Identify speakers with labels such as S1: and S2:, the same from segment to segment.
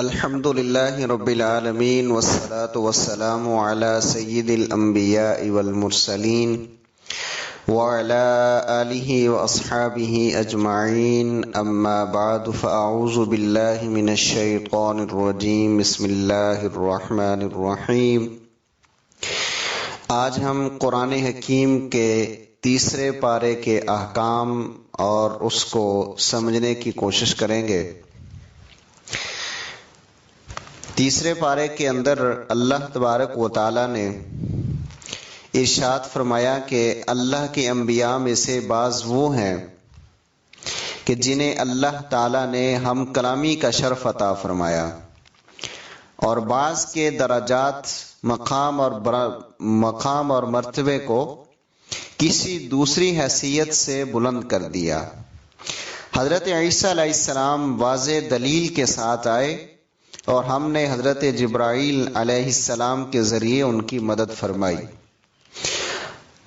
S1: الحمد للہ رب العالمین والصلاة والسلام علی سید الانبیاء والمرسلین وعلی آلہ واصحابہ اجمعین، اما بعد فاعوذ باللہ من الشیطان الرجیم، بسم اللہ الرحمن الرحیم۔ آج ہم قرآن حکیم کے تیسرے پارے کے احکام اور اس کو سمجھنے کی کوشش کریں گے۔ تیسرے پارے کے اندر اللہ تبارک و تعالی نے ارشاد فرمایا کہ اللہ کے انبیاء میں سے بعض وہ ہیں کہ جنہیں اللہ تعالی نے ہم کلامی کا شرف عطا فرمایا، اور بعض کے درجات مقام اور مرتبے کو کسی دوسری حیثیت سے بلند کر دیا۔ حضرت عیسیٰ علیہ السلام واضح دلیل کے ساتھ آئے اور ہم نے حضرت جبرائیل علیہ السلام کے ذریعے ان کی مدد فرمائی۔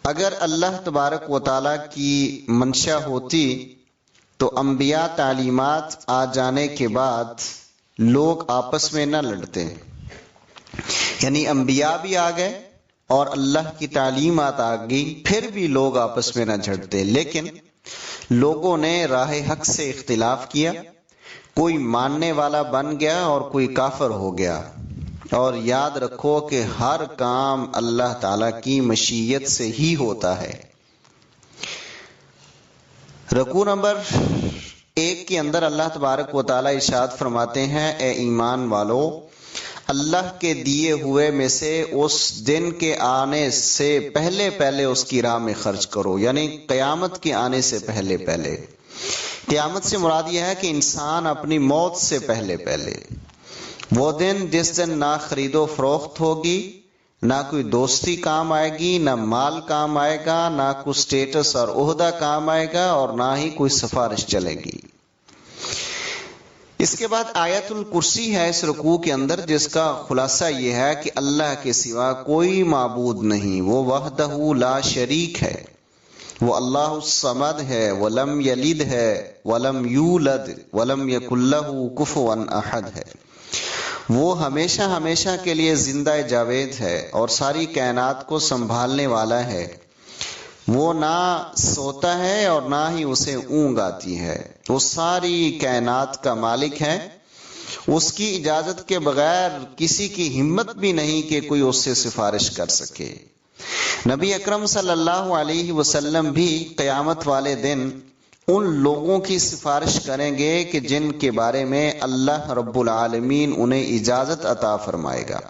S1: اگر اللہ تبارک و تعالیٰ کی منشا ہوتی تو انبیاء تعلیمات آ جانے کے بعد لوگ آپس میں نہ لڑتے، یعنی انبیاء بھی آ گئے اور اللہ کی تعلیمات آ گئی، پھر بھی لوگ آپس میں نہ جھڑتے، لیکن لوگوں نے راہ حق سے اختلاف کیا، کوئی ماننے والا بن گیا اور کوئی کافر ہو گیا۔ اور یاد رکھو کہ ہر کام اللہ تعالی کی مشیت سے ہی ہوتا ہے۔ رکوع نمبر 1 کے اندر اللہ تبارک و تعالی ارشاد فرماتے ہیں، اے ایمان والو، اللہ کے دیے ہوئے میں سے اس دن کے آنے سے پہلے اس کی راہ میں خرچ کرو، یعنی قیامت کے آنے سے پہلے۔ قیامت سے مراد یہ ہے کہ انسان اپنی موت سے پہلے وہ دن جس دن نہ خرید و فروخت ہوگی، نہ کوئی دوستی کام آئے گی، نہ مال کام آئے گا، نہ کوئی سٹیٹس اور عہدہ کام آئے گا، اور نہ ہی کوئی سفارش چلے گی۔ اس کے بعد آیت الکرسی ہے اس رکوع کے اندر، جس کا خلاصہ یہ ہے کہ اللہ کے سوا کوئی معبود نہیں، وہ وحدہ لا شریک ہے، وہ اللہ الصمد ہے، ولم یلد ہے، ولم یولد، ولم یکن لہ کفوا احد ہے۔ وہ ہمیشہ کے لیے زندہ جاوید ہے اور ساری کائنات کو سنبھالنے والا ہے۔ وہ نہ سوتا ہے اور نہ ہی اسے اونگ آتی ہے، وہ ساری کائنات کا مالک ہے، اس کی اجازت کے بغیر کسی کی ہمت بھی نہیں کہ کوئی اس سے سفارش کر سکے۔ نبی اکرم صلی اللہ علیہ وسلم بھی قیامت والے دن ان لوگوں کی سفارش کریں گے کہ جن کے بارے میں اللہ رب العالمین انہیں اجازت عطا فرمائے گا۔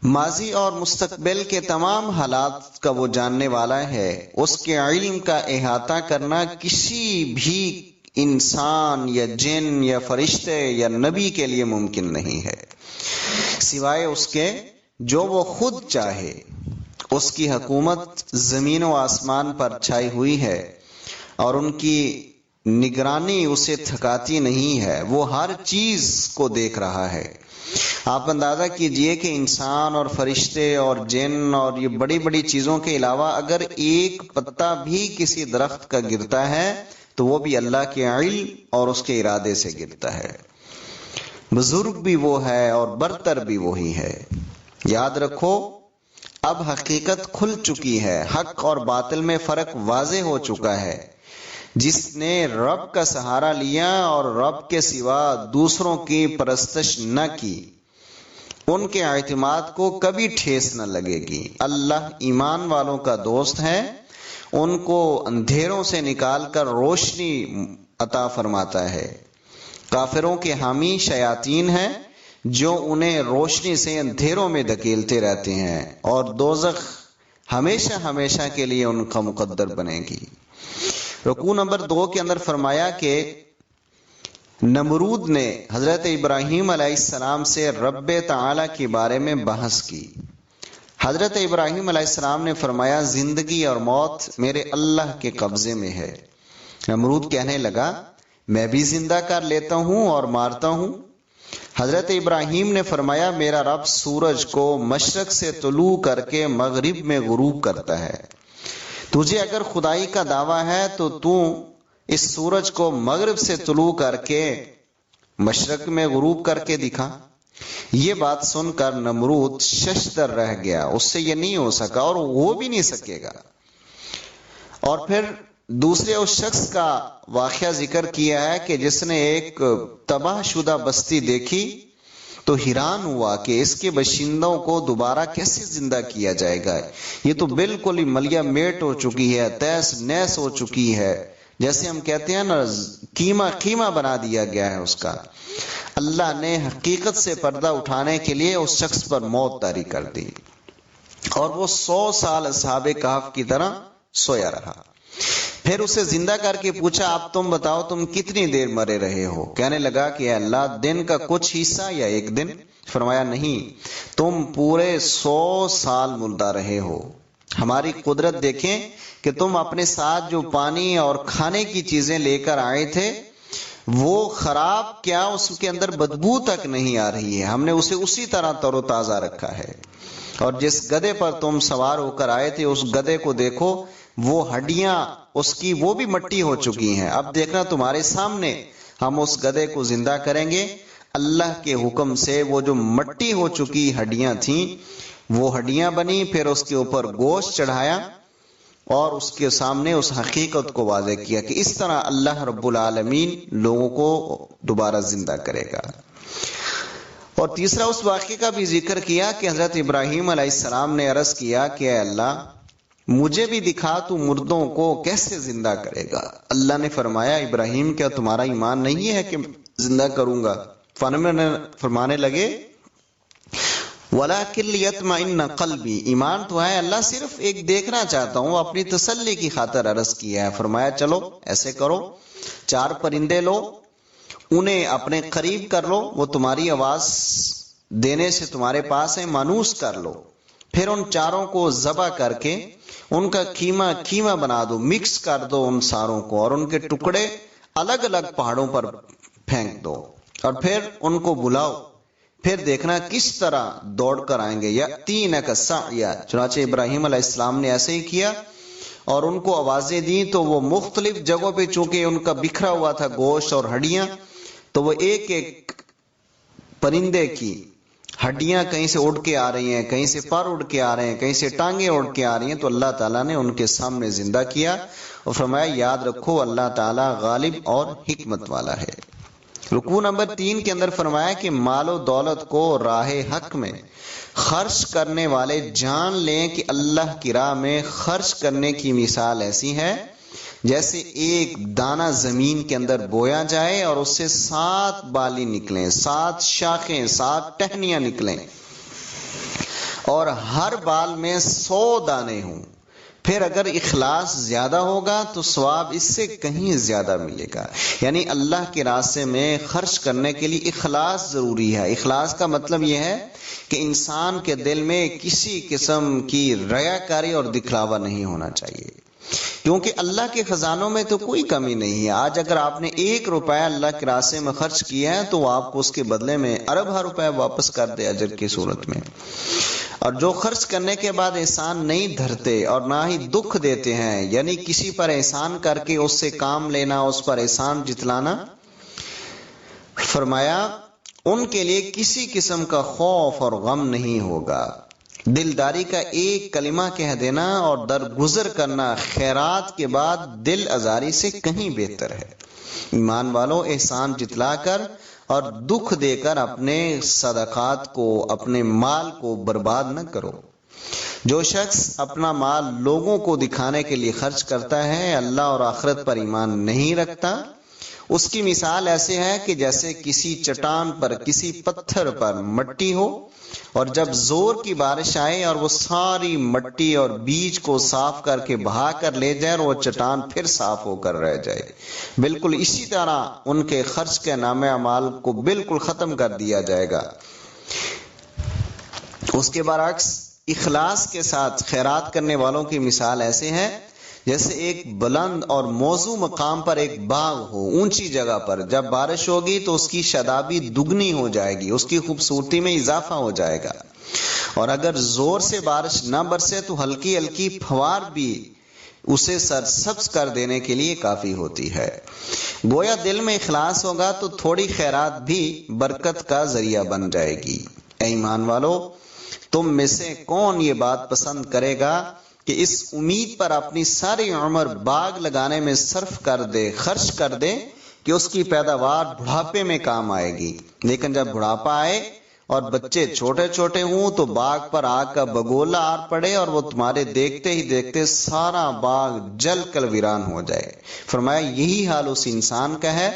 S1: ماضی اور مستقبل کے تمام حالات کا وہ جاننے والا ہے، اس کے علم کا احاطہ کرنا کسی بھی انسان یا جن یا فرشتے یا نبی کے لیے ممکن نہیں ہے، سوائے اس کے جو وہ خود چاہے۔ اس کی حکومت زمین و آسمان پر چھائی ہوئی ہے اور ان کی نگرانی اسے تھکاتی نہیں ہے، وہ ہر چیز کو دیکھ رہا ہے۔ آپ اندازہ کیجئے کہ انسان اور فرشتے اور جن اور یہ بڑی چیزوں کے علاوہ اگر ایک پتا بھی کسی درخت کا گرتا ہے تو وہ بھی اللہ کے علم اور اس کے ارادے سے گرتا ہے۔ بزرگ بھی وہ ہے اور برتر بھی وہی ہے۔ یاد رکھو، اب حقیقت کھل چکی ہے، حق اور باطل میں فرق واضح ہو چکا ہے۔ جس نے رب کا سہارا لیا اور رب کے سوا دوسروں کی پرستش نہ کی، ان کے اعتماد کو کبھی ٹھیس نہ لگے گی۔ اللہ ایمان والوں کا دوست ہے، ان کو اندھیروں سے نکال کر روشنی عطا فرماتا ہے۔ کافروں کے حامی شیاطین ہیں جو انہیں روشنی سے اندھیروں میں دھکیلتے رہتے ہیں، اور دوزخ ہمیشہ کے لیے ان کا مقدر بنے گی۔ رکوع نمبر 2 کے اندر فرمایا کہ نمرود نے حضرت ابراہیم علیہ السلام سے رب تعالی کے بارے میں بحث کی۔ حضرت ابراہیم علیہ السلام نے فرمایا، زندگی اور موت میرے اللہ کے قبضے میں ہے۔ نمرود کہنے لگا، میں بھی زندہ کر لیتا ہوں اور مارتا ہوں۔ حضرت ابراہیم نے فرمایا، میرا رب سورج کو مشرق سے طلوع کر کے مغرب میں غروب کرتا ہے، تجھے اگر خدائی کا دعویٰ ہے تو اس سورج کو مغرب سے طلوع کر کے مشرق میں غروب کر کے دکھا۔ یہ بات سن کر نمرود ششدر رہ گیا، اس سے یہ نہیں ہو سکا اور وہ بھی نہیں سکے گا۔ اور پھر دوسرے اس شخص کا واقعہ ذکر کیا ہے کہ جس نے ایک تباہ شدہ بستی دیکھی تو حیران ہوا کہ اس کے باشندوں کو دوبارہ کیسے زندہ کیا جائے گا، یہ تو بالکل ہی ملیا میٹ ہو چکی ہے، تیس نیس ہو چکی ہے، جیسے ہم کہتے ہیں نا قیمہ بنا دیا گیا ہے اس کا۔ اللہ نے حقیقت سے پردہ اٹھانے کے لیے اس شخص پر موت طاری کر دی اور وہ 100 سال اصحاب کہف کی طرح سویا رہا۔ پھر اسے زندہ کر کے پوچھا، اب تم بتاؤ تم کتنی دیر مرے رہے ہو؟ کہنے لگا کہ اے اللہ، دن کا کچھ حصہ یا ایک دن؟ فرمایا نہیں، تم پورے 100 سال مردہ رہے ہو۔ ہماری قدرت دیکھیں کہ تم اپنے ساتھ جو پانی اور کھانے کی چیزیں لے کر آئے تھے وہ خراب، کیا اس کے اندر بدبو تک نہیں آ رہی ہے، ہم نے اسے اسی طرح تر و تازہ رکھا ہے۔ اور جس گدھے پر تم سوار ہو کر آئے تھے اس گدھے کو دیکھو، وہ ہڈیاں اس کی وہ بھی مٹی ہو چکی ہیں، اب دیکھنا تمہارے سامنے ہم اس گدھے کو زندہ کریں گے۔ اللہ کے حکم سے وہ جو مٹی ہو چکی ہڈیاں تھیں وہ ہڈیاں بنی، پھر اس کے اوپر گوشت چڑھایا اور اس کے سامنے اس حقیقت کو واضح کیا کہ اس طرح اللہ رب العالمین لوگوں کو دوبارہ زندہ کرے گا۔ اور تیسرا اس واقعے کا بھی ذکر کیا کہ حضرت ابراہیم علیہ السلام نے عرض کیا کہ اے اللہ، مجھے بھی دکھا تو مردوں کو کیسے زندہ کرے گا۔ اللہ نے فرمایا، ابراہیم کیا تمہارا ایمان نہیں ہے کہ زندہ کروں گا؟ فرمانے لگے وَلَكِنْ لِيَطْمَئِنَّ قَلْبِي، ایمان تو ہے اللہ، صرف ایک دیکھنا چاہتا ہوں، اپنی تسلی کی خاطر عرض کیا ہے۔ فرمایا چلو ایسے کرو، 4 پرندے لو، انہیں اپنے قریب کر لو، وہ تمہاری آواز دینے سے تمہارے پاس ہیں، مانوس کر لو، پھر ان 4 کو ذبح کر کے ان کا کیما بنا دو، مکس کر دو ان ساروں کو، اور ان کے ٹکڑے الگ الگ پہاڑوں پر پھینک دو، اور پھر ان کو بلاؤ، پھر دیکھنا کس طرح دوڑ کر آئیں گے۔ یأتینک سعیا، چنانچہ ابراہیم علیہ السلام نے ایسے ہی کیا اور ان کو آوازیں دیں تو وہ مختلف جگہوں پہ، چونکہ ان کا بکھرا ہوا تھا گوشت اور ہڈیاں، تو وہ ایک ایک پرندے کی ہڈیاں کہیں سے اڑ کے آ رہی ہیں، کہیں سے پر اڑ کے آ رہے ہیں، کہیں سے ٹانگیں اڑ کے آ رہی ہیں، تو اللہ تعالیٰ نے ان کے سامنے زندہ کیا اور فرمایا یاد رکھو اللہ تعالیٰ غالب اور حکمت والا ہے۔ رکوع نمبر 3 کے اندر فرمایا کہ مال و دولت کو راہ حق میں خرچ کرنے والے جان لیں کہ اللہ کی راہ میں خرچ کرنے کی مثال ایسی ہے جیسے ایک دانہ زمین کے اندر بویا جائے اور اس سے 7 بالی نکلیں، 7 شاخیں، 7 ٹہنیاں نکلیں، اور ہر بال میں 100 دانے ہوں۔ پھر اگر اخلاص زیادہ ہوگا تو ثواب اس سے کہیں زیادہ ملے گا۔ یعنی اللہ کے راستے میں خرچ کرنے کے لیے اخلاص ضروری ہے۔ اخلاص کا مطلب یہ ہے کہ انسان کے دل میں کسی قسم کی ریاکاری اور دکھلاوا نہیں ہونا چاہیے، کیونکہ اللہ کے خزانوں میں تو کوئی کمی نہیں ہے۔ آج اگر آپ نے 1 روپیہ اللہ کے راستے میں خرچ کیا ہے تو وہ آپ کو اس کے بدلے میں ارب روپے واپس کر دے اجر کی صورت میں۔ اور جو خرچ کرنے کے بعد احسان نہیں دھرتے اور نہ ہی دکھ دیتے ہیں، یعنی کسی پر احسان کر کے اس سے کام لینا، اس پر احسان جتلانا، فرمایا ان کے لیے کسی قسم کا خوف اور غم نہیں ہوگا۔ دلداری کا ایک کلمہ کہہ دینا اور درگزر کرنا خیرات کے بعد دل ازاری سے کہیں بہتر ہے۔ ایمان والو، احسان جتلا کر اور دکھ دے کر اپنے صدقات کو، اپنے مال کو برباد نہ کرو۔ جو شخص اپنا مال لوگوں کو دکھانے کے لیے خرچ کرتا ہے، اللہ اور آخرت پر ایمان نہیں رکھتا، اس کی مثال ایسے ہے کہ جیسے کسی چٹان پر، کسی پتھر پر مٹی ہو اور جب زور کی بارش آئے اور وہ ساری مٹی اور بیج کو صاف کر کے بہا کر لے جائے اور وہ چٹان پھر صاف ہو کر رہ جائے، بالکل اسی طرح ان کے خرچ کے نام اعمال کو بالکل ختم کر دیا جائے گا۔ اس کے برعکس اخلاص کے ساتھ خیرات کرنے والوں کی مثال ایسے ہے جیسے ایک بلند اور موزوں مقام پر ایک باغ ہو، اونچی جگہ پر، جب بارش ہوگی تو اس کی شادابی دگنی ہو جائے گی، اس کی خوبصورتی میں اضافہ ہو جائے گا، اور اگر زور سے بارش نہ برسے تو ہلکی ہلکی پھوار بھی اسے سرسبز کر دینے کے لیے کافی ہوتی ہے۔ گویا دل میں اخلاص ہوگا تو تھوڑی خیرات بھی برکت کا ذریعہ بن جائے گی۔ اے ایمان والو، تم میں سے کون یہ بات پسند کرے گا کہ اس امید پر اپنی ساری عمر باغ لگانے میں صرف کر دے، خرچ کر دے کہ اس کی پیداوار بڑھاپے میں کام آئے گی، لیکن جب بڑھاپا آئے اور بچے چھوٹے چھوٹے ہوں تو باغ پر آگ کا بگولا آر پڑے اور وہ تمہارے دیکھتے ہی دیکھتے سارا باغ جل کر ویران ہو جائے۔ فرمایا یہی حال اس انسان کا ہے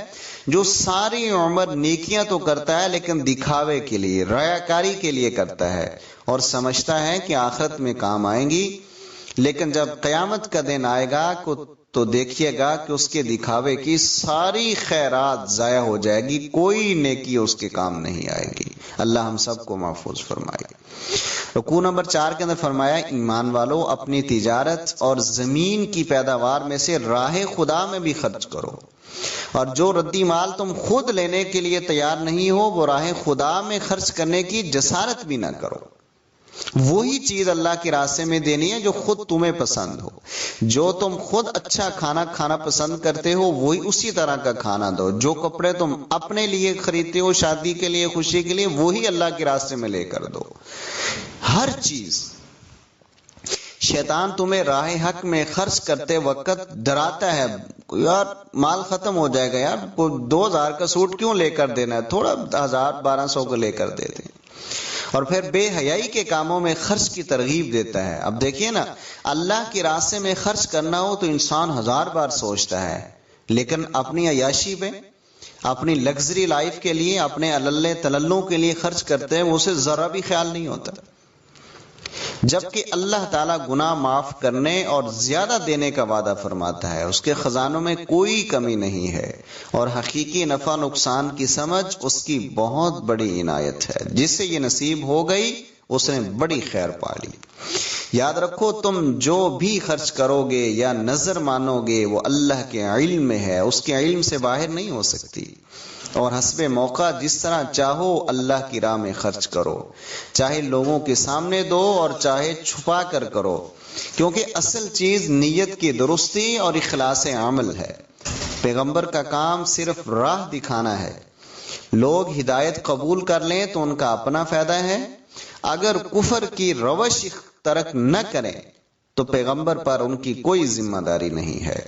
S1: جو ساری عمر نیکیاں تو کرتا ہے لیکن دکھاوے کے لیے، ریاکاری کے لیے کرتا ہے اور سمجھتا ہے کہ آخرت میں کام آئیں گی، لیکن جب قیامت کا دن آئے گا تو دیکھیے گا کہ اس کے دکھاوے کی ساری خیرات ضائع ہو جائے گی، کوئی نیکی اس کے کام نہیں آئے گی۔ اللہ ہم سب کو محفوظ فرمائے۔ رکوع نمبر 4 کے اندر فرمایا ایمان والو اپنی تجارت اور زمین کی پیداوار میں سے راہ خدا میں بھی خرچ کرو، اور جو ردی مال تم خود لینے کے لیے تیار نہیں ہو وہ راہ خدا میں خرچ کرنے کی جسارت بھی نہ کرو۔ وہی چیز اللہ کے راستے میں دینی ہے جو خود تمہیں پسند ہو۔ جو تم خود اچھا کھانا کھانا پسند کرتے ہو وہی اسی طرح کا کھانا دو۔ جو کپڑے تم اپنے لیے خریدتے ہو شادی کے لیے، خوشی کے لیے، وہی اللہ کے راستے میں لے کر دو۔ ہر چیز شیطان تمہیں راہ حق میں خرچ کرتے وقت ڈراتا ہے، یار مال ختم ہو جائے گا، یار 2000 کا سوٹ کیوں لے کر دینا ہے، تھوڑا 1000-1200 کو لے کر دے دیں، اور پھر بے حیائی کے کاموں میں خرچ کی ترغیب دیتا ہے۔ اب دیکھیے نا، اللہ کے راستے میں خرچ کرنا ہو تو انسان 1000 بار سوچتا ہے، لیکن اپنی عیاشی پہ، اپنی لگژری لائف کے لیے، اپنے اللے تللوں کے لیے خرچ کرتے ہیں، اسے ذرا بھی خیال نہیں ہوتا، جبکہ اللہ تعالیٰ گناہ معاف کرنے اور زیادہ دینے کا وعدہ فرماتا ہے۔ اس کے خزانوں میں کوئی کمی نہیں ہے اور حقیقی نفع نقصان کی سمجھ اس کی بہت بڑی عنایت ہے۔ جس سے یہ نصیب ہو گئی اس نے بڑی خیر پا لی۔ یاد رکھو تم جو بھی خرچ کرو گے یا نظر مانو گے وہ اللہ کے علم میں ہے، اس کے علم سے باہر نہیں ہو سکتی، اور حسب موقع جس طرح چاہو اللہ کی راہ میں خرچ کرو، چاہے لوگوں کے سامنے دو اور چاہے چھپا کر کرو، کیونکہ اصل چیز نیت کی درستی اور اخلاص عمل ہے۔ پیغمبر کا کام صرف راہ دکھانا ہے، لوگ ہدایت قبول کر لیں تو ان کا اپنا فائدہ ہے، اگر کفر کی روش ترک نہ کریں تو پیغمبر پر ان کی کوئی ذمہ داری نہیں ہے۔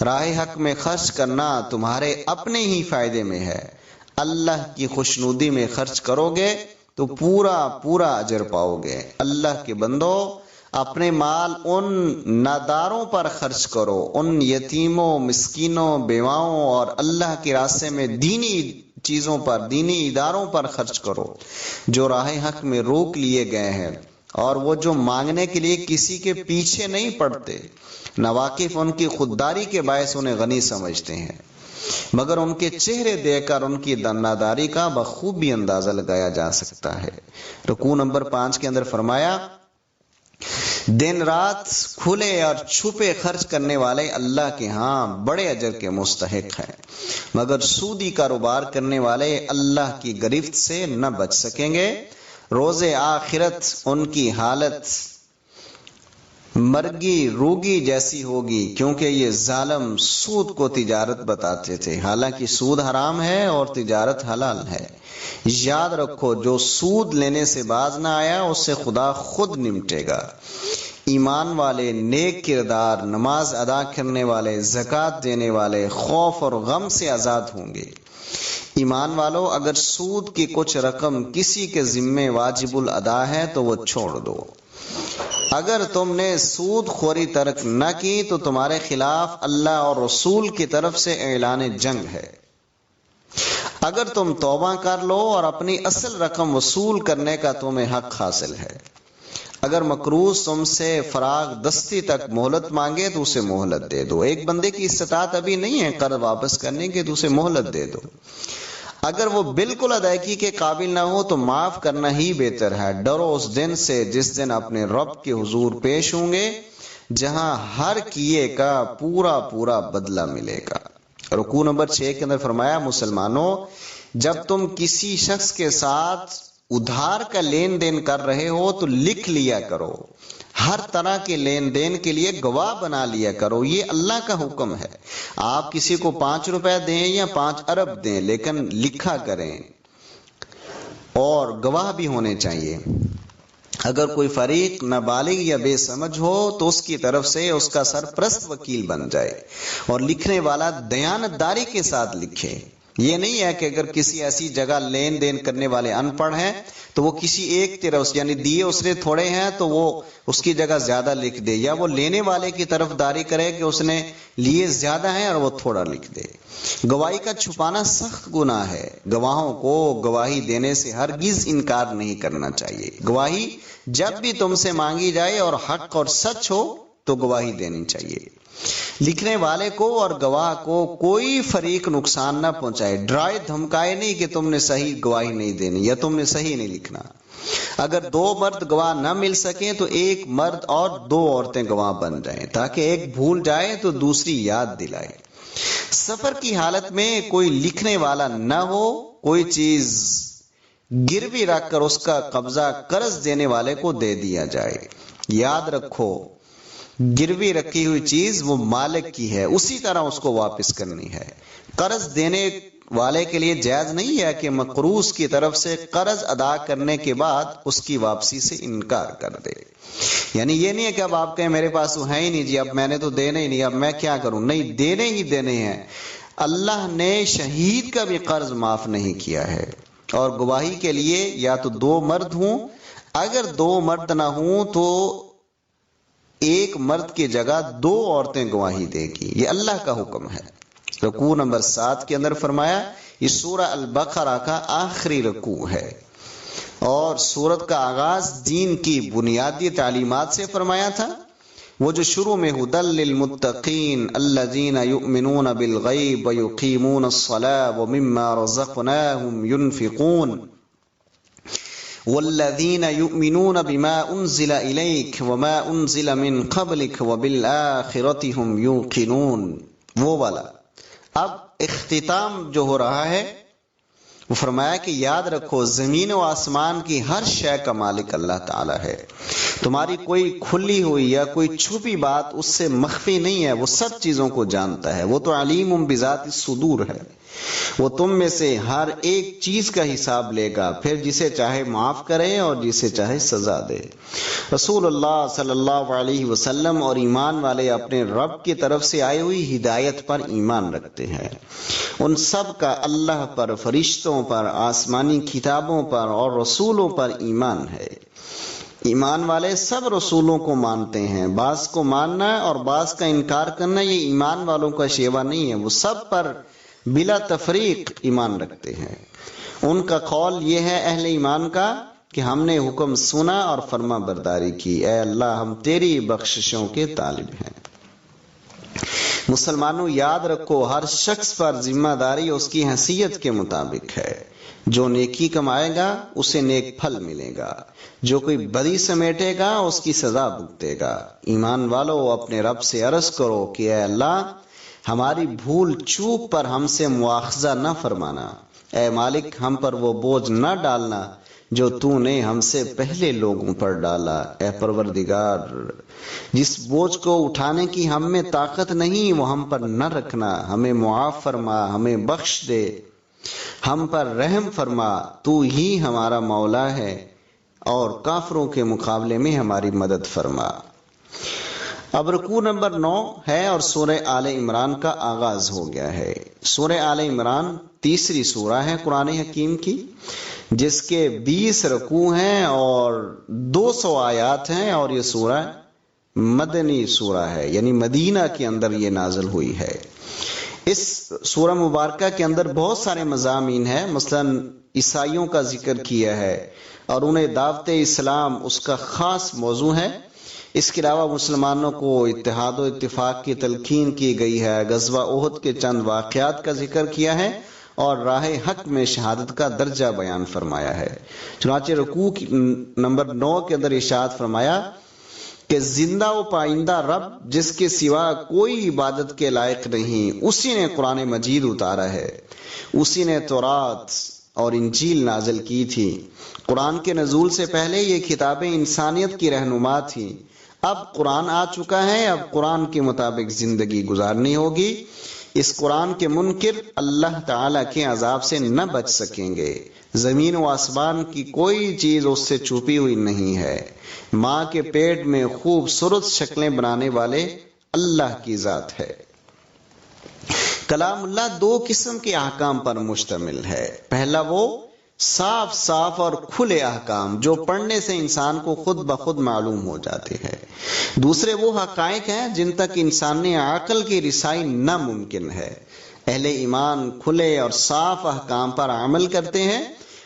S1: راہ حق میں خرچ کرنا تمہارے اپنے ہی فائدے میں ہے، اللہ کی خوشنودی میں خرچ کرو گے تو پورا اجر پاؤ گے۔ اللہ کے بندو اپنے مال ان ناداروں پر خرچ کرو، ان یتیموں، مسکینوں، بیواؤں اور اللہ کے راستے میں دینی چیزوں پر، دینی اداروں پر خرچ کرو جو راہ حق میں روک لیے گئے ہیں، اور وہ جو مانگنے کے لیے کسی کے پیچھے نہیں پڑتے، ناواقف ان کی خودداری کے باعث انہیں غنی سمجھتے ہیں، مگر ان کے چہرے دیکھ کر ان کی ناداری کا بخوبی اندازہ لگایا جا سکتا ہے۔ رکوع نمبر 5 کے اندر فرمایا دن رات کھلے اور چھپے خرچ کرنے والے اللہ کے ہاں بڑے اجر کے مستحق ہیں، مگر سودی کاروبار کرنے والے اللہ کی گرفت سے نہ بچ سکیں گے۔ روز آخرت ان کی حالت مرگی روگی جیسی ہوگی، کیونکہ یہ ظالم سود کو تجارت بتاتے تھے، حالانکہ سود حرام ہے اور تجارت حلال ہے۔ یاد رکھو جو سود لینے سے باز نہ آیا اس سے خدا خود نمٹے گا۔ ایمان والے، نیک کردار، نماز ادا کرنے والے، زکوٰۃ دینے والے خوف اور غم سے آزاد ہوں گے۔ ایمان والو اگر سود کی کچھ رقم کسی کے ذمے واجب الادا ہے تو وہ چھوڑ دو۔ اگر تم نے سود خوری ترک نہ کی تو تمہارے خلاف اللہ اور رسول کی طرف سے اعلان جنگ ہے۔ اگر تم توبہ کر لو اور اپنی اصل رقم وصول کرنے کا تمہیں حق حاصل ہے، اگر مقروض تم سے فراغ دستی تک مہلت مانگے تو اسے مہلت دے دو۔ ایک بندے کی استطاعت ابھی نہیں ہے قرض واپس کرنے کی تو اسے مہلت دے دو۔ اگر وہ بالکل ادائیگی کے قابل نہ ہو تو معاف کرنا ہی بہتر ہے۔ ڈرو اس دن سے جس دن اپنے رب کے حضور پیش ہوں گے، جہاں ہر کیے کا پورا بدلہ ملے گا۔ رکوع نمبر 6 کے اندر فرمایا مسلمانوں جب تم کسی شخص کے ساتھ ادھار کا لین دین کر رہے ہو تو لکھ لیا کرو، ہر طرح کے لین دین کے لیے گواہ بنا لیا کرو، یہ اللہ کا حکم ہے۔ آپ کسی کو 5 روپے دیں یا 5 ارب دیں، لیکن لکھا کریں اور گواہ بھی ہونے چاہیے۔ اگر کوئی فریق نابالغ یا بے سمجھ ہو تو اس کی طرف سے اس کا سرپرست وکیل بن جائے، اور لکھنے والا دیانتداری کے ساتھ لکھے۔ یہ نہیں ہے کہ اگر کسی ایسی جگہ لین دین کرنے والے ان پڑھ ہیں تو وہ کسی ایک طرف یعنی دیے اس نے تھوڑے ہیں تو وہ اس کی جگہ زیادہ لکھ دے، یا وہ لینے والے کی طرف داری کرے کہ اس نے لیے زیادہ ہیں اور وہ تھوڑا لکھ دے۔ گواہی کا چھپانا سخت گناہ ہے۔ گواہوں کو گواہی دینے سے ہرگز انکار نہیں کرنا چاہیے۔ گواہی جب بھی تم سے مانگی جائے اور حق اور سچ ہو تو گواہی دینی چاہیے۔ لکھنے والے کو اور گواہ کو کوئی فریق نقصان نہ پہنچائے، ڈرائے دھمکائے نہیں کہ تم نے صحیح گواہی نہیں دینی یا تم نے صحیح نہیں لکھنا۔ اگر 2 مرد گواہ نہ مل سکیں تو 1 مرد اور 2 عورتیں گواہ بن جائیں، تاکہ ایک بھول جائے تو دوسری یاد دلائے۔ سفر کی حالت میں کوئی لکھنے والا نہ ہو، کوئی چیز گروی رکھ کر اس کا قبضہ قرض دینے والے کو دے دیا جائے۔ یاد رکھو، گروی رکھی ہوئی چیز وہ مالک کی ہے، اسی طرح اس کو واپس کرنی ہے۔ قرض دینے والے کے لیے جائز نہیں ہے کہ مقروض کی طرف سے قرض ادا کرنے کے بعد اس کی واپسی سے انکار کر دے۔ یعنی یہ نہیں ہے کہ اب آپ کہیں میرے پاس تو ہے ہی نہیں جی، اب میں نے تو دینے ہی نہیں، اب میں کیا کروں۔ نہیں، دینے ہی دینے ہیں۔ اللہ نے شہید کا بھی قرض معاف نہیں کیا ہے۔ اور گواہی کے لیے یا تو 2 مرد ہوں، اگر 2 مرد نہ ہوں تو 1 مرد کی جگہ 2 عورتیں گواہی دے گی، یہ اللہ کا حکم ہے۔ رکوع نمبر 7 کے اندر فرمایا، یہ سورہ البقرہ کا آخری رکوع ہے، اور سورت کا آغاز دین کی بنیادی تعلیمات سے فرمایا تھا۔ وہ جو شروع میں ھدی للمتقین الذین یؤمنون بالغیب ویقیمون الصلاۃ ومما رزقناہم ینفقون والذین یؤمنون بما انزل الیک وما انزل من قبلک وبالآخرۃ ھم یوقنون، وہ والا۔ اب اختتام جو ہو رہا ہے وہ فرمایا کہ یاد رکھو زمین و آسمان کی ہر شے کا مالک اللہ تعالی ہے۔ تمہاری کوئی کھلی ہوئی یا کوئی چھپی بات اس سے مخفی نہیں ہے، وہ سب چیزوں کو جانتا ہے۔ وہ تو علیم بذات الصدور ہے، وہ تم میں سے ہر ایک چیز کا حساب لے گا، پھر جسے چاہے معاف کرے اور جسے چاہے سزا دے۔ رسول اللہ صلی اللہ علیہ وسلم اور ایمان والے اپنے رب کی طرف سے آئی ہوئی ہدایت پر ایمان رکھتے ہیں۔ ان سب کا اللہ پر، فرشتوں پر، آسمانی کتابوں پر اور رسولوں پر ایمان ہے۔ ایمان والے سب رسولوں کو مانتے ہیں۔ بعض کو ماننا اور بعض کا انکار کرنا یہ ایمان والوں کا شیوا نہیں ہے، وہ سب پر بلا تفریق ایمان رکھتے ہیں۔ ان کا قول یہ ہے اہل ایمان کا کہ ہم نے حکم سنا اور فرما برداری کی، اے اللہ ہم تیری بخششوں کے طالب ہیں۔ مسلمانوں یاد رکھو، ہر شخص پر ذمہ داری اس کی حیثیت کے مطابق ہے۔ جو نیکی کمائے گا اسے نیک پھل ملے گا، جو کوئی بدی سمیٹے گا اس کی سزا بھگتے گا۔ ایمان والو اپنے رب سے عرض کرو کہ اے اللہ ہماری بھول چوک پر ہم سے مواخذہ نہ فرمانا، اے مالک ہم پر وہ بوجھ نہ ڈالنا جو تو نے ہم سے پہلے لوگوں پر ڈالا۔ اے پروردگار جس بوجھ کو اٹھانے کی ہم میں طاقت نہیں وہ ہم پر نہ رکھنا، ہمیں معاف فرما، ہمیں بخش دے، ہم پر رحم فرما، تو ہی ہمارا مولا ہے اور کافروں کے مقابلے میں ہماری مدد فرما۔ اب رکوع نمبر 9 ہے اور سورہ آل عمران کا آغاز ہو گیا ہے۔ سورہ آل عمران تیسری سورہ ہے قرآن حکیم کی، جس کے 20 رکوع ہیں اور 200 آیات ہیں، اور یہ سورہ مدنی سورہ ہے، یعنی مدینہ کے اندر یہ نازل ہوئی ہے۔ اس سورہ مبارکہ کے اندر بہت سارے مضامین ہیں، مثلا عیسائیوں کا ذکر کیا ہے اور انہیں دعوت اسلام اس کا خاص موضوع ہے۔ اس کے علاوہ مسلمانوں کو اتحاد و اتفاق کی تلقین کی گئی ہے، غزوہ احد کے چند واقعات کا ذکر کیا ہے اور راہ حق میں شہادت کا درجہ بیان فرمایا ہے۔ چنانچہ رکوع نمبر 9 کے اندر ارشاد فرمایا کہ زندہ و پائندہ رب جس کے سوا کوئی عبادت کے لائق نہیں، اسی نے قرآن مجید اتارا ہے، اسی نے تورات اور انجیل نازل کی تھی۔ قرآن کے نزول سے پہلے یہ کتابیں انسانیت کی رہنما تھیں، اب قرآن آ چکا ہے، اب قرآن کے مطابق زندگی گزارنی ہوگی۔ اس قرآن کے منکر اللہ تعالی کے عذاب سے نہ بچ سکیں گے۔ زمین و آسمان کی کوئی چیز اس سے چھپی ہوئی نہیں ہے۔ ماں کے پیٹ میں خوبصورت شکلیں بنانے والے اللہ کی ذات ہے۔ کلام اللہ دو قسم کے احکام پر مشتمل ہے۔ پہلا وہ صاف صاف اور کھلے احکام جو پڑھنے سے انسان کو خود بخود معلوم ہو جاتے ہیں۔ دوسرے وہ حقائق ہیں جن تک انسانی عقل کی رسائی ناممکن ہے۔ اہل ایمان کھلے اور صاف احکام پر عمل کرتے ہیں،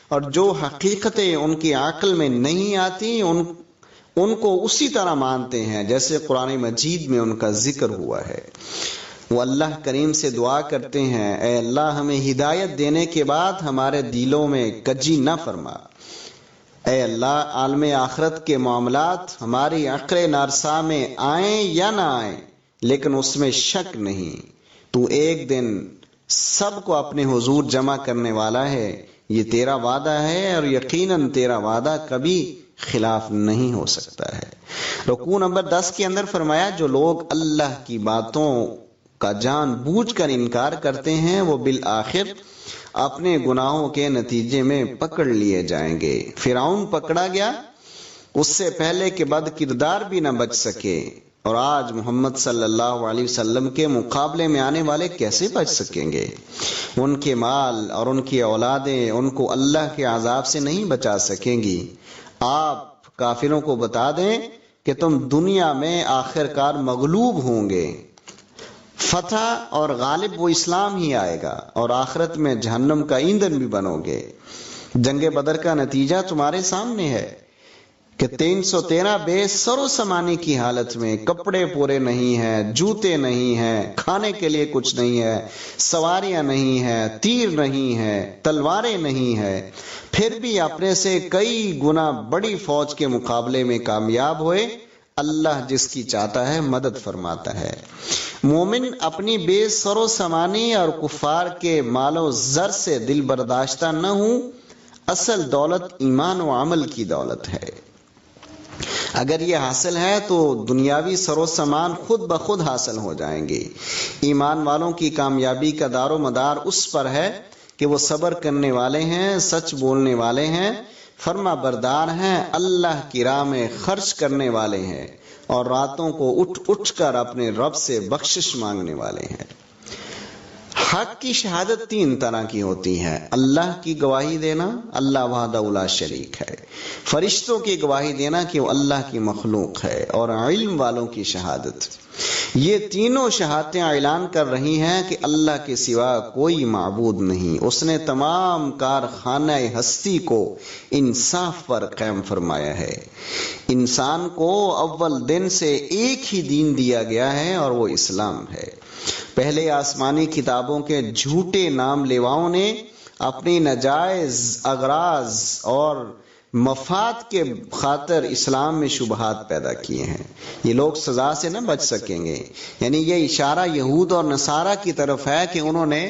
S1: اور جو حقیقتیں ان کی عقل میں نہیں آتی ان کو اسی طرح مانتے ہیں جیسے قرآن مجید میں ان کا ذکر ہوا ہے۔ وہ اللہ کریم سے دعا کرتے ہیں، اے اللہ ہمیں ہدایت دینے کے بعد ہمارے دلوں میں کجی نہ فرما۔ اے اللہ عالم آخرت کے معاملات ہماری عقل نارسا میں آئیں یا نہ آئیں، لیکن اس میں شک نہیں، تو ایک دن سب کو اپنے حضور جمع کرنے والا ہے، یہ تیرا وعدہ ہے اور یقیناً تیرا وعدہ کبھی خلاف نہیں ہو سکتا ہے۔ رکوع نمبر 10 کے اندر فرمایا، جو لوگ اللہ کی باتوں کا جان بوجھ کر انکار کرتے ہیں وہ بالآخر اپنے گناہوں کے نتیجے میں پکڑ لیے جائیں گے۔ فرعون پکڑا گیا، اس سے پہلے کہ بد کردار بھی نہ بچ سکے، اور آج محمد صلی اللہ علیہ وسلم کے مقابلے میں آنے والے کیسے بچ سکیں گے؟ ان کے مال اور ان کی اولادیں ان کو اللہ کے عذاب سے نہیں بچا سکیں گی۔ آپ کافروں کو بتا دیں کہ تم دنیا میں آخرکار مغلوب ہوں گے، فتح اور غالب وہ اسلام ہی آئے گا، اور آخرت میں جہنم کا ایندھن بھی بنو گے۔ جنگ بدر کا نتیجہ تمہارے سامنے ہے کہ 313 بے سر و سامانی کی حالت میں، کپڑے پورے نہیں ہیں، جوتے نہیں ہیں، کھانے کے لیے کچھ نہیں ہے، سواریاں نہیں ہیں، تیر نہیں ہیں، تلواریں نہیں ہیں، پھر بھی اپنے سے کئی گنا بڑی فوج کے مقابلے میں کامیاب ہوئے۔ اللہ جس کی چاہتا ہے مدد فرماتا ہے۔ مومن اپنی بے سر و سامانی اور کفار کے مال و زر سے دل برداشتہ نہ ہوں۔ اصل دولت ایمان و عمل کی دولت ہے۔ اگر یہ حاصل ہے تو دنیاوی سر و سامان خود بخود حاصل ہو جائیں گے۔ ایمان والوں کی کامیابی کا دار و مدار اس پر ہے کہ وہ صبر کرنے والے ہیں، سچ بولنے والے ہیں، فرما بردار ہیں، اللہ کی راہ میں خرچ کرنے والے ہیں، اور راتوں کو اٹھ اٹھ کر اپنے رب سے بخشش مانگنے والے ہیں۔ حق کی شہادت 3 طرح کی ہوتی ہے۔ اللہ کی گواہی دینا، اللہ وحدہ لا شریک ہے، فرشتوں کی گواہی دینا کہ وہ اللہ کی مخلوق ہے، اور علم والوں کی شہادت۔ یہ تینوں شہادتیں اعلان کر رہی ہیں کہ اللہ کے سوا کوئی معبود نہیں۔ اس نے تمام کارخانہ ہستی کو انصاف پر قائم فرمایا ہے۔ انسان کو اول دن سے ایک ہی دین دیا گیا ہے، اور وہ اسلام ہے۔ پہلے آسمانی کتابوں کے جھوٹے نام لیواؤں نے اپنی ناجائز اغراض اور مفاد کے خاطر اسلام میں شبہات پیدا کیے ہیں۔ یہ لوگ سزا سے نہ بچ سکیں گے۔ یعنی یہ اشارہ یہود اور نصارہ کی طرف ہے کہ انہوں نے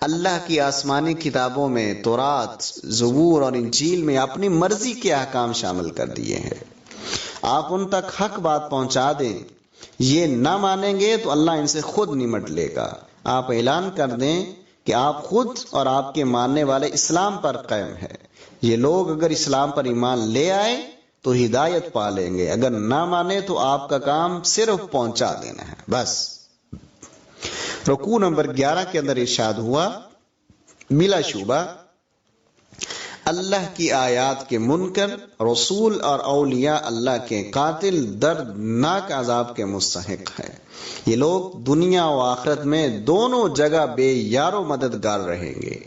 S1: اللہ کی آسمانی کتابوں میں تورات، زبور اور انجیل میں اپنی مرضی کے احکام شامل کر دیے ہیں۔ آپ ان تک حق بات پہنچا دیں، یہ نہ مانیں گے تو اللہ ان سے خود نمٹ لے گا۔ آپ اعلان کر دیں کہ آپ خود اور آپ کے ماننے والے اسلام پر قائم ہے۔ یہ لوگ اگر اسلام پر ایمان لے آئے تو ہدایت پا لیں گے، اگر نہ مانے تو آپ کا کام صرف پہنچا دینا ہے، بس۔ رکوع نمبر 11 کے اندر ارشاد ہوا، بلا شبہ اللہ کی آیات کے منکر، رسول اور اولیاء اللہ کے قاتل دردناک عذاب کے مستحق ہے۔ یہ لوگ دنیا و آخرت میں دونوں جگہ بے یار و مددگار رہیں گے۔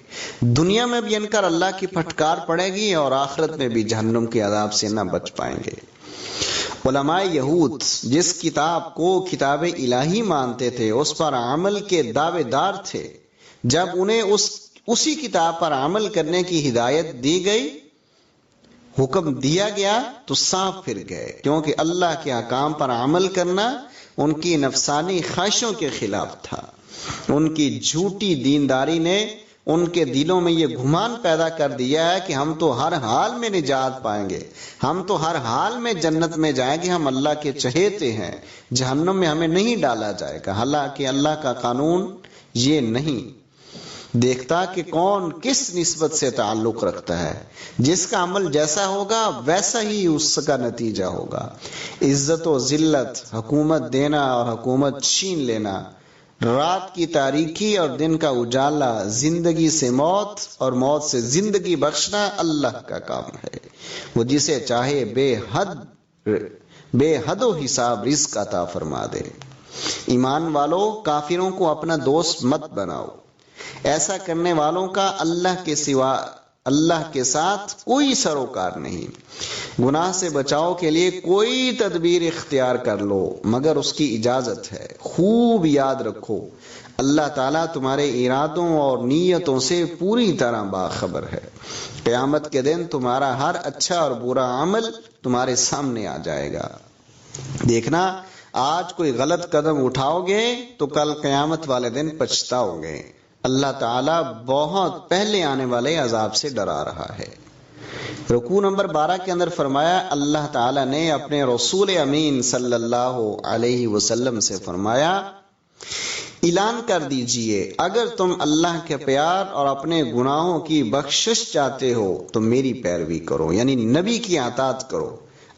S1: دنیا میں بھی ان پر اللہ کی پھٹکار پڑے گی، اور آخرت میں بھی جہنم کے عذاب سے نہ بچ پائیں گے۔ علماء یہود جس کتاب کو کتاب الہی مانتے تھے اس پر عمل کے دعوے دار تھے۔ جب انہیں اسی کتاب پر عمل کرنے کی ہدایت دی گئی، حکم دیا گیا، تو صاف پھر گئے، کیونکہ اللہ کے احکام پر عمل کرنا ان کی نفسانی خواہشوں کے خلاف تھا۔ ان کی جھوٹی دینداری نے ان کے دلوں میں یہ گمان پیدا کر دیا ہے کہ ہم تو ہر حال میں نجات پائیں گے، ہم تو ہر حال میں جنت میں جائیں گے، ہم اللہ کے چہیتے ہیں، جہنم میں ہمیں نہیں ڈالا جائے گا۔ حالانکہ اللہ کا قانون یہ نہیں دیکھتا کہ کون کس نسبت سے تعلق رکھتا ہے، جس کا عمل جیسا ہوگا ویسا ہی اس کا نتیجہ ہوگا۔ عزت و ذلت، حکومت دینا اور حکومت چھین لینا، رات کی تاریکی اور دن کا اجالا، زندگی سے موت اور موت سے زندگی بخشنا اللہ کا کام ہے۔ وہ جسے چاہے بے حد و حساب رزق عطا فرما دے۔ ایمان والو، کافروں کو اپنا دوست مت بناؤ، ایسا کرنے والوں کا اللہ کے سوا اللہ کے ساتھ کوئی سروکار نہیں۔ گناہ سے بچاؤ کے لیے کوئی تدبیر اختیار کر لو مگر اس کی اجازت ہے۔ خوب یاد رکھو اللہ تعالیٰ تمہارے ارادوں اور نیتوں سے پوری طرح باخبر ہے۔ قیامت کے دن تمہارا ہر اچھا اور برا عمل تمہارے سامنے آ جائے گا۔ دیکھنا، آج کوئی غلط قدم اٹھاؤ گے تو کل قیامت والے دن پچھتاؤ گے۔ اللہ تعالیٰ بہت پہلے آنے والے عذاب سے ڈرا رہا ہے۔ رکوع نمبر 12 کے اندر فرمایا، اللہ تعالیٰ نے اپنے رسول امین صلی اللہ علیہ وسلم سے فرمایا، اعلان کر دیجئے اگر تم اللہ کے پیار اور اپنے گناہوں کی بخشش چاہتے ہو تو میری پیروی کرو، یعنی نبی کی اطاعت کرو،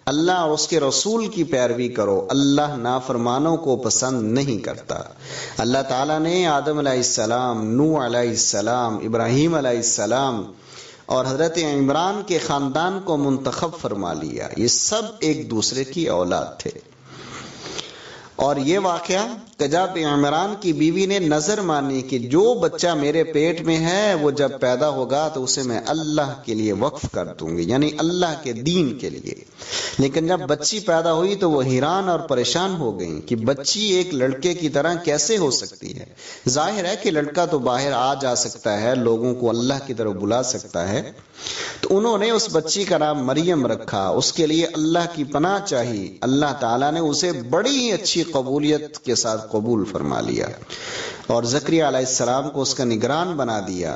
S1: اللہ اور اس کے رسول کی پیروی کرو۔ اللہ نافرمانوں کو پسند نہیں کرتا۔ اللہ تعالیٰ نے آدم علیہ السلام، نوح علیہ السلام، ابراہیم علیہ السلام اور حضرت عمران کے خاندان کو منتخب فرما لیا۔ یہ سب ایک دوسرے کی اولاد تھے۔ اور یہ واقعہ کہ جب عمران کی بیوی نے نظر مانی کہ جو بچہ میرے پیٹ میں ہے وہ جب پیدا ہوگا تو اسے میں اللہ کے لیے وقف کر دوں گی، یعنی اللہ کے دین کے لیے۔ لیکن جب بچی پیدا ہوئی تو وہ حیران اور پریشان ہو گئیں کہ بچی ایک لڑکے کی طرح کیسے ہو سکتی ہے۔ ظاہر ہے کہ لڑکا تو باہر آ جا سکتا ہے، لوگوں کو اللہ کی طرف بلا سکتا ہے۔ تو انہوں نے اس بچی کا نام مریم رکھا، اس کے لیے اللہ کی پناہ چاہی۔ اللہ تعالیٰ نے اسے بڑی ہی اچھی قبولیت کے ساتھ قبول فرما لیا اور زکریا علیہ السلام کو اس کا نگران بنا دیا۔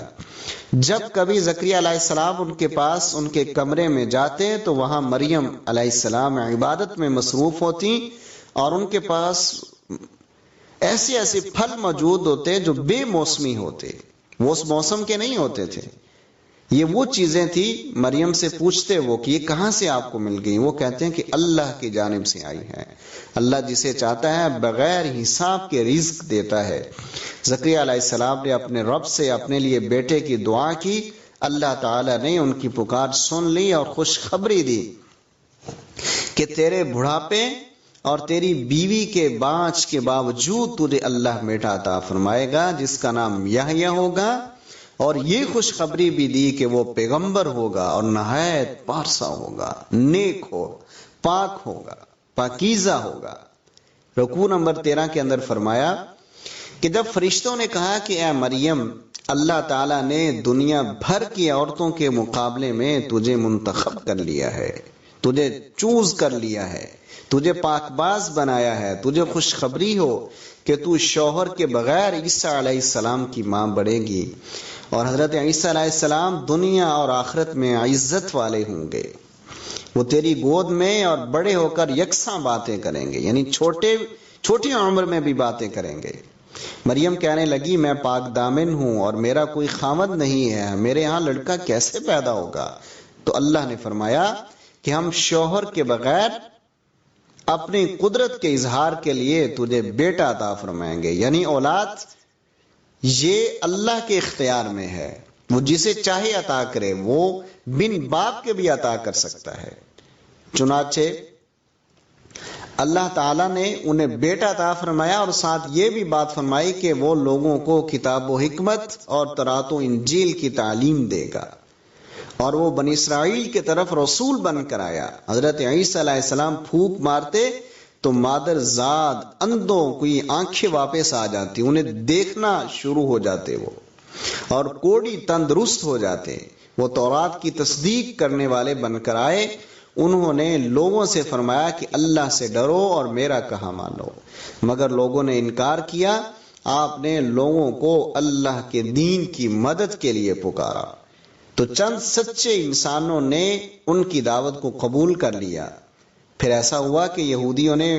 S1: جب کبھی زکریا علیہ السلام ان کے پاس ان کے کمرے میں جاتے تو وہاں مریم علیہ السلام عبادت میں مصروف ہوتی اور ان کے پاس ایسے ایسے پھل موجود ہوتے جو بے موسمی ہوتے، وہ اس موسم کے نہیں ہوتے تھے۔ یہ وہ چیزیں تھی، مریم سے پوچھتے وہ کہ یہ کہاں سے آپ کو مل گئی؟ وہ کہتے ہیں کہ اللہ کی جانب سے آئی ہے۔ اللہ جسے چاہتا ہے بغیر حساب کے رزق دیتا ہے۔ زکریا علیہ السلام نے اپنے رب سے اپنے لیے بیٹے کی دعا کی، اللہ تعالیٰ نے ان کی پکار سن لی اور خوشخبری دی کہ تیرے بڑھاپے اور تیری بیوی کے بانجھ کے باوجود تجھے اللہ بیٹا عطا فرمائے گا جس کا نام یحییٰ ہوگا، اور یہ خوشخبری بھی دی کہ وہ پیغمبر ہوگا اور نہایت پارسا ہوگا، نیک ہو، پاک ہوگا، پاکیزہ ہوگا۔ رکوع نمبر 13 کے اندر فرمایا کہ جب فرشتوں نے کہا کہ اے مریم، اللہ تعالیٰ نے دنیا بھر کی عورتوں کے مقابلے میں تجھے منتخب کر لیا ہے، تجھے چوز کر لیا ہے، تجھے پاک باز بنایا ہے، تجھے خوشخبری ہو کہ تو شوہر کے بغیر عیسیٰ علیہ السلام کی ماں بڑھے گی، اور حضرت عیسیٰ علیہ السلام دنیا اور آخرت میں عزت والے ہوں گے۔ وہ تیری گود میں اور بڑے ہو کر یکساں باتیں کریں گے، یعنی چھوٹی عمر میں بھی باتیں کریں گے۔ مریم کہنے لگی، میں پاک دامن ہوں اور میرا کوئی خاوند نہیں ہے، میرے ہاں لڑکا کیسے پیدا ہوگا؟ تو اللہ نے فرمایا کہ ہم شوہر کے بغیر اپنی قدرت کے اظہار کے لیے تجھے بیٹا عطا فرمائیں گے، یعنی اولاد یہ اللہ کے اختیار میں ہے، وہ جسے چاہے عطا کرے، وہ بن باپ کے بھی عطا کر سکتا ہے۔ چنانچہ اللہ تعالیٰ نے انہیں بیٹا عطا فرمایا اور ساتھ یہ بھی بات فرمائی کہ وہ لوگوں کو کتاب و حکمت اور تورات و انجیل کی تعلیم دے گا، اور وہ بنی اسرائیل کی طرف رسول بن کر آیا۔ حضرت عیسیٰ علیہ السلام پھونک مارتے تو مادر زاد اندھوں کی آنکھیں واپس آ جاتی، انہیں دیکھنا شروع ہو جاتے وہ، اور کوڑی تندرست ہو جاتے۔ وہ تورات کی تصدیق کرنے والے بن کر آئے۔ انہوں نے لوگوں سے فرمایا کہ اللہ سے ڈرو اور میرا کہا مانو، مگر لوگوں نے انکار کیا آپ نے لوگوں کو اللہ کے دین کی مدد کے لیے پکارا تو چند سچے انسانوں نے ان کی دعوت کو قبول کر لیا۔ پھر ایسا ہوا کہ یہودیوں نے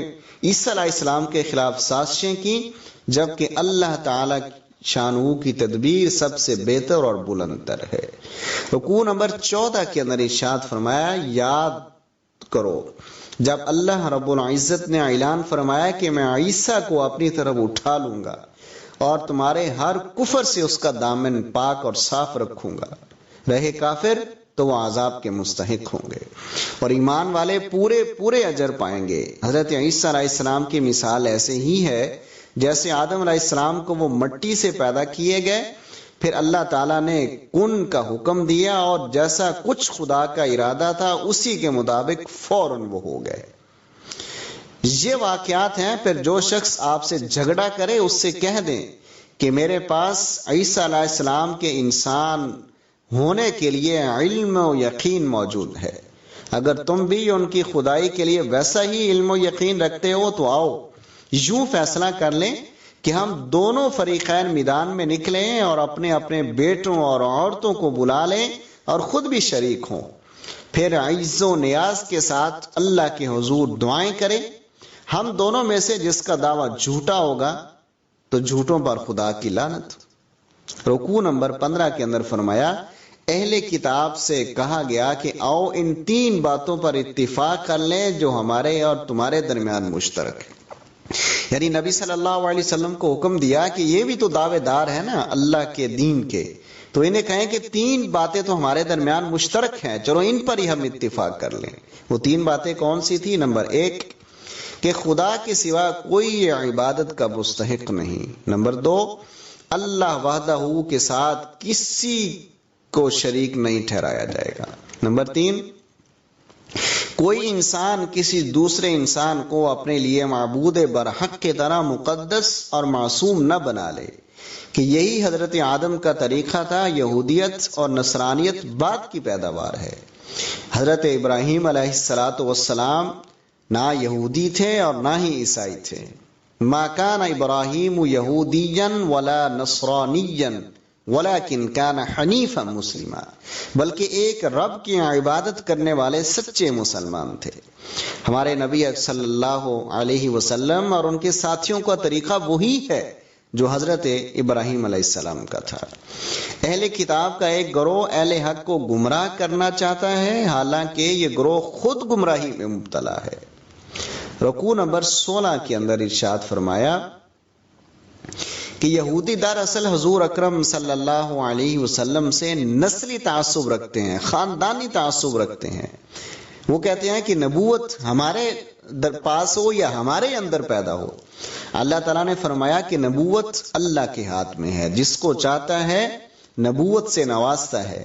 S1: عیسیٰ علیہ السلام کے خلاف سازشیں کی، جبکہ اللہ تعالی شانہ کی تدبیر سب سے بہتر اور بلند تر ہے۔ رکوع نمبر 14 کے اندر ارشاد فرمایا، یاد کرو جب اللہ رب العزت نے اعلان فرمایا کہ میں عیسیٰ کو اپنی طرف اٹھا لوں گا اور تمہارے ہر کفر سے اس کا دامن پاک اور صاف رکھوں گا، رہے کافر تو وہ عذاب کے مستحق ہوں گے اور ایمان والے پورے اجر پائیں گے۔ حضرت عیسیٰ علیہ السلام کی مثال ایسے ہی ہے جیسے آدم علیہ السلام کو وہ مٹی سے پیدا کیے گئے، پھر اللہ تعالیٰ نے کن کا حکم دیا اور جیسا کچھ خدا کا ارادہ تھا اسی کے مطابق فوراً وہ ہو گئے۔ یہ واقعات ہیں۔ پھر جو شخص آپ سے جھگڑا کرے اس سے کہہ دیں کہ میرے پاس عیسیٰ علیہ السلام کے انسان ہونے کے لیے علم و یقین موجود ہے، اگر تم بھی ان کی خدائی کے لیے ویسا ہی علم و یقین رکھتے ہو تو آؤ یوں فیصلہ کر لیں کہ ہم دونوں فریقین میدان میں نکلیں اور اپنے اپنے بیٹوں اور عورتوں کو بلا لیں اور خود بھی شریک ہوں، پھر عز و نیاز کے ساتھ اللہ کے حضور دعائیں کریں۔ ہم دونوں میں سے جس کا دعویٰ جھوٹا ہوگا تو جھوٹوں پر خدا کی لعنت۔ رکوع نمبر 15 کے اندر فرمایا، اہل کتاب سے کہا گیا کہ آؤ ان 3 باتوں پر اتفاق کر لیں جو ہمارے اور تمہارے درمیان مشترک ہے۔ یعنی نبی صلی اللہ علیہ وسلم کو حکم دیا کہ یہ بھی تو دعوے دار ہے نا اللہ کے دین کے، تو انہیں کہیں کہ 3 باتیں تو ہمارے درمیان مشترک ہیں، چلو ان پر ہی ہم اتفاق کر لیں۔ وہ 3 باتیں کون سی تھی؟ نمبر 1 کہ خدا کے سوا کوئی عبادت کا مستحق نہیں۔ نمبر 2 اللہ وحدہ کے ساتھ کسی کو شریک نہیں ٹھہرایا جائے گا۔ نمبر 3 کوئی انسان کسی دوسرے انسان کو اپنے لیے معبود برحق کی طرح مقدس اور معصوم نہ بنا لے، کہ یہی حضرت آدم کا طریقہ تھا۔ یہودیت اور نصرانیت بعد کی پیداوار ہے۔ حضرت ابراہیم علیہ السلام نہ یہودی تھے اور نہ ہی عیسائی تھے۔ ما کان ابراہیم یہودیا ولا نصرانیا ولیکن کان حنیفا مسلما، بلکہ ایک رب کی عبادت کرنے والے سچے مسلمان تھے۔ ہمارے نبی صلی اللہ علیہ وسلم اور ان کے ساتھیوں کا طریقہ وہی ہے جو حضرت ابراہیم علیہ السلام کا تھا۔ اہل کتاب کا ایک گروہ اہل حق کو گمراہ کرنا چاہتا ہے، حالانکہ یہ گروہ خود گمراہی میں مبتلا ہے۔ رکوع نمبر 16 کے اندر ارشاد فرمایا کہ یہودی دراصل حضور اکرم صلی اللہ علیہ وسلم سے نسلی تعصب رکھتے ہیں، خاندانی تعصب رکھتے ہیں۔ وہ کہتے ہیں کہ نبوت ہمارے پاس ہو یا ہمارے اندر پیدا ہو۔ اللہ تعالیٰ نے فرمایا کہ نبوت اللہ کے ہاتھ میں ہے، جس کو چاہتا ہے نبوت سے نوازتا ہے۔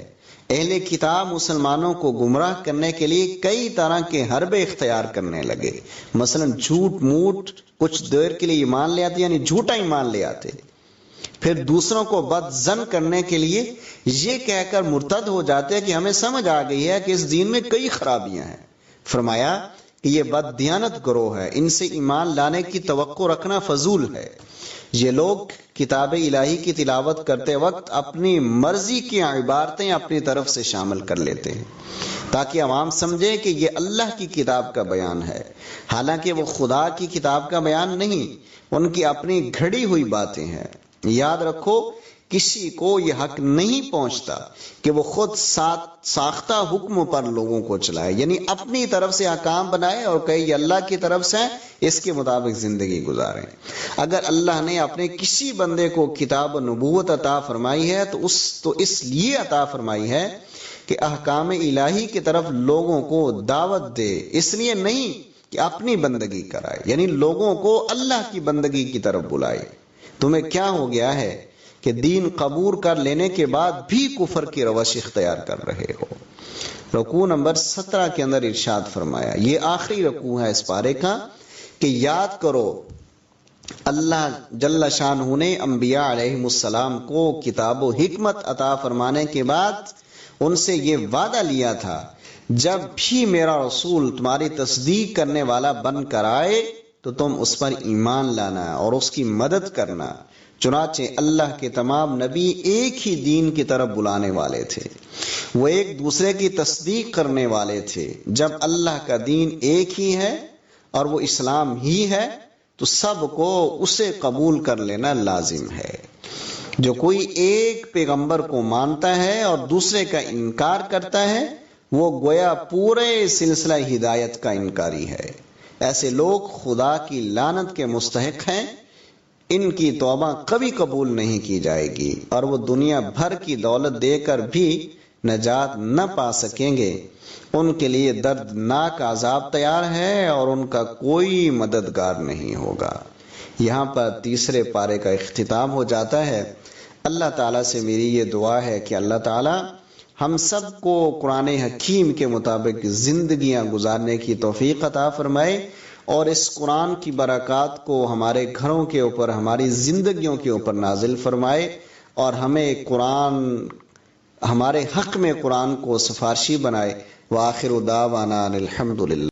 S1: اہل کتاب مسلمانوں کو گمراہ کرنے کے لیے کئی طرح کے حربے اختیار کرنے لگے، مثلا جھوٹ موٹ، کچھ دیر کے لیے ایمان لے آتے یعنی جھوٹا ایمان لے آتے، پھر دوسروں کو بد ظن کرنے کے لیے یہ کہہ کر مرتد ہو جاتے کہ ہمیں سمجھ آ گئی ہے کہ اس دین میں کئی خرابیاں ہیں۔ فرمایا کہ یہ بد دیانت گروہ ہے، ان سے ایمان لانے کی توقع رکھنا فضول ہے۔ یہ لوگ کتاب الہی کی تلاوت کرتے وقت اپنی مرضی کی عبارتیں اپنی طرف سے شامل کر لیتے ہیں تاکہ عوام سمجھے کہ یہ اللہ کی کتاب کا بیان ہے، حالانکہ وہ خدا کی کتاب کا بیان نہیں، ان کی اپنی گھڑی ہوئی باتیں ہیں۔ یاد رکھو کسی کو یہ حق نہیں پہنچتا کہ وہ خود ساختہ حکم پر لوگوں کو چلائے، یعنی اپنی طرف سے احکام بنائے اور کہے یہ اللہ کی طرف سے اس کے مطابق زندگی گزاریں۔ اگر اللہ نے اپنے کسی بندے کو کتاب و نبوت عطا فرمائی ہے تو اس لیے عطا فرمائی ہے کہ احکام الہی کی طرف لوگوں کو دعوت دے، اس لیے نہیں کہ اپنی بندگی کرائے، یعنی لوگوں کو اللہ کی بندگی کی طرف بلائے۔ تمہیں کیا ہو گیا ہے کہ دین قبول کر لینے کے بعد بھی کفر کی روش اختیار کر رہے ہو؟ رکوع نمبر 17 کے اندر ارشاد فرمایا، یہ آخری رکوع ہے اس پارے کا، کہ یاد کرو اللہ جل شانہ نے انبیاء علیہ السلام کو کتاب و حکمت عطا فرمانے کے بعد ان سے یہ وعدہ لیا تھا جب بھی میرا رسول تمہاری تصدیق کرنے والا بن کر آئے تو تم اس پر ایمان لانا اور اس کی مدد کرنا، چنانچہ اللہ کے تمام نبی ایک ہی دین کی طرف بلانے والے تھے، وہ ایک دوسرے کی تصدیق کرنے والے تھے۔ جب اللہ کا دین ایک ہی ہے اور وہ اسلام ہی ہے تو سب کو اسے قبول کر لینا لازم ہے۔ جو کوئی ایک پیغمبر کو مانتا ہے اور دوسرے کا انکار کرتا ہے وہ گویا پورے سلسلہ ہدایت کا انکاری ہے۔ ایسے لوگ خدا کی لعنت کے مستحق ہیں، ان کی توبہ کبھی قبول نہیں کی جائے گی اور وہ دنیا بھر کی دولت دے کر بھی نجات نہ پا سکیں گے۔ ان کے لیے دردناک عذاب تیار ہے اور ان کا کوئی مددگار نہیں ہوگا۔ یہاں پر تیسرے پارے کا اختتام ہو جاتا ہے۔ اللہ تعالیٰ سے میری یہ دعا ہے کہ اللہ تعالیٰ ہم سب کو قرآن حکیم کے مطابق زندگیاں گزارنے کی توفیق عطا فرمائے اور اس قرآن کی برکات کو ہمارے گھروں کے اوپر، ہماری زندگیوں کے اوپر نازل فرمائے اور ہمیں قرآن، ہمارے حق میں قرآن کو سفارشی بنائے۔ وآخر دعوانا الحمدللہ۔